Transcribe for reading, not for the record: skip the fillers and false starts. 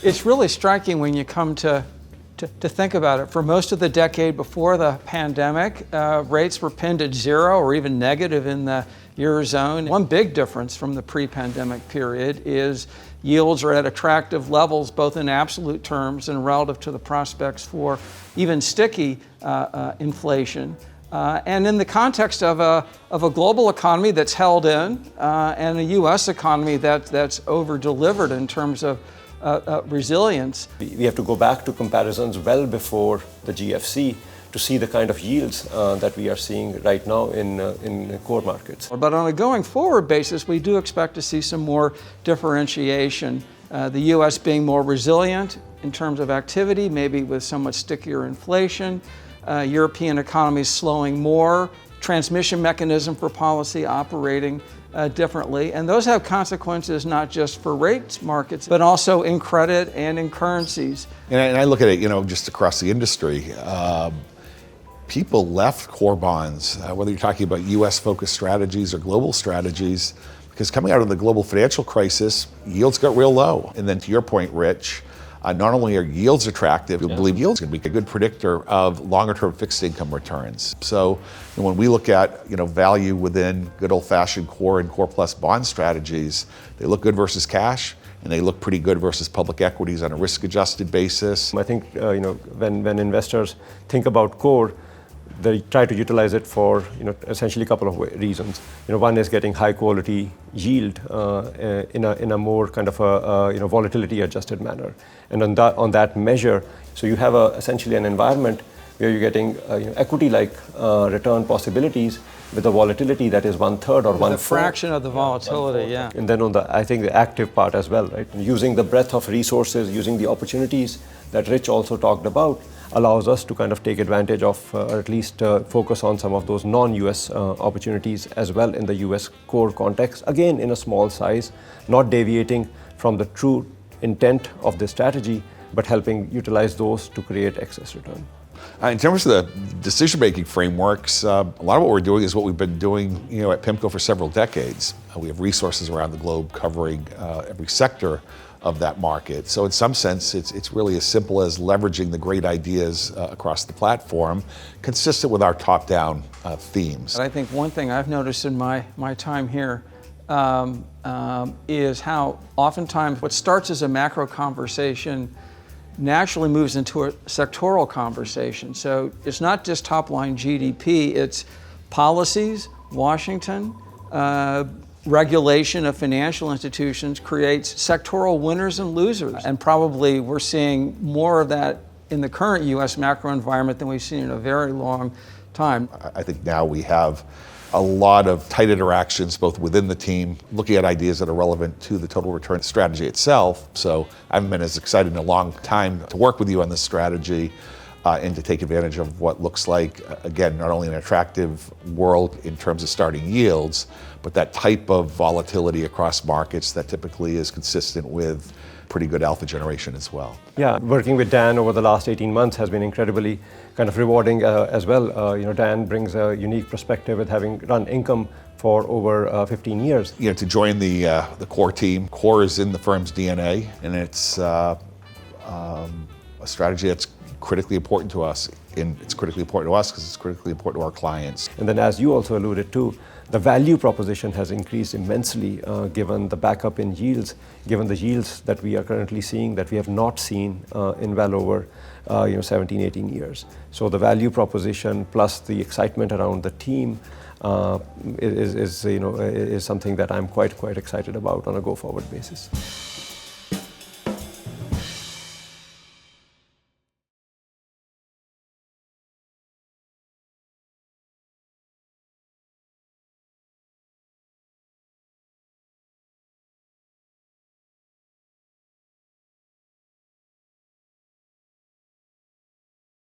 It's really striking when you come to think about it. For most of the decade before the pandemic, rates were pinned at zero or even negative in the Eurozone. One big difference from the pre-pandemic period is yields are at attractive levels, both in absolute terms and relative to the prospects for even sticky inflation. And in the context of a global economy that's held in, and a U.S. economy that's over-delivered in terms of resilience. We have to go back to comparisons well before the GFC to see the kind of yields that we are seeing right now in core markets. But on a going forward basis, we do expect to see some more differentiation. The U.S. being more resilient in terms of activity, maybe with somewhat stickier inflation. European economies slowing more, transmission mechanism for policy operating differently. And those have consequences not just for rates markets, but also in credit and in currencies. And I look at it, just across the industry. People left core bonds, whether you're talking about US-focused strategies or global strategies, because coming out of the global financial crisis, yields got real low. And then to your point, Rich, not only are yields attractive, we believe yields are going to be a good predictor of longer-term fixed income returns. So when we look at value within good old-fashioned core and core plus bond strategies, they look good versus cash, and they look pretty good versus public equities on a risk-adjusted basis. I think when investors think about core, they try to utilize it for essentially a couple of reasons. One is getting high quality yield in a more kind of a volatility adjusted manner, and on that measure, so you have essentially an environment where you're getting equity like return possibilities with a volatility that is 1/3 or 1/4. A fraction of the volatility, yeah. And then on I think the active part as well, right? Using the breadth of resources, using the opportunities that Rich also talked about, allows us to kind of take advantage of, or at least focus on some of those non-US opportunities as well in the US core context, again in a small size, not deviating from the true intent of the strategy, but helping utilize those to create excess return. In terms of the decision-making frameworks, a lot of what we're doing is what we've been doing at PIMCO for several decades. We have resources around the globe covering every sector of that market. So in some sense, it's really as simple as leveraging the great ideas across the platform, consistent with our top-down themes. I think one thing I've noticed in my time here is how oftentimes what starts as a macro conversation naturally moves into a sectoral conversation. So it's not just top-line GDP, it's policies, Washington, regulation of financial institutions creates sectoral winners and losers. And probably we're seeing more of that in the current US macro environment than we've seen in a very long time. I think now we have a lot of tight interactions both within the team, looking at ideas that are relevant to the total return strategy itself. So I haven't been as excited in a long time to work with you on this strategy and to take advantage of what looks like, again, not only an attractive world in terms of starting yields, but that type of volatility across markets that typically is consistent with pretty good alpha generation as well. Yeah, working with Dan over the last 18 months has been incredibly kind of rewarding as well. Dan brings a unique perspective with having run income for over 15 years. To join the core team, core is in the firm's DNA, and it's a strategy that's critically important to us. And it's critically important to us because it's critically important to our clients. And then, as you also alluded to, the value proposition has increased immensely given the backup in yields, given the yields that we are currently seeing that we have not seen in well over 17, 18 years. So the value proposition plus the excitement around the team is something that I'm quite excited about on a go-forward basis.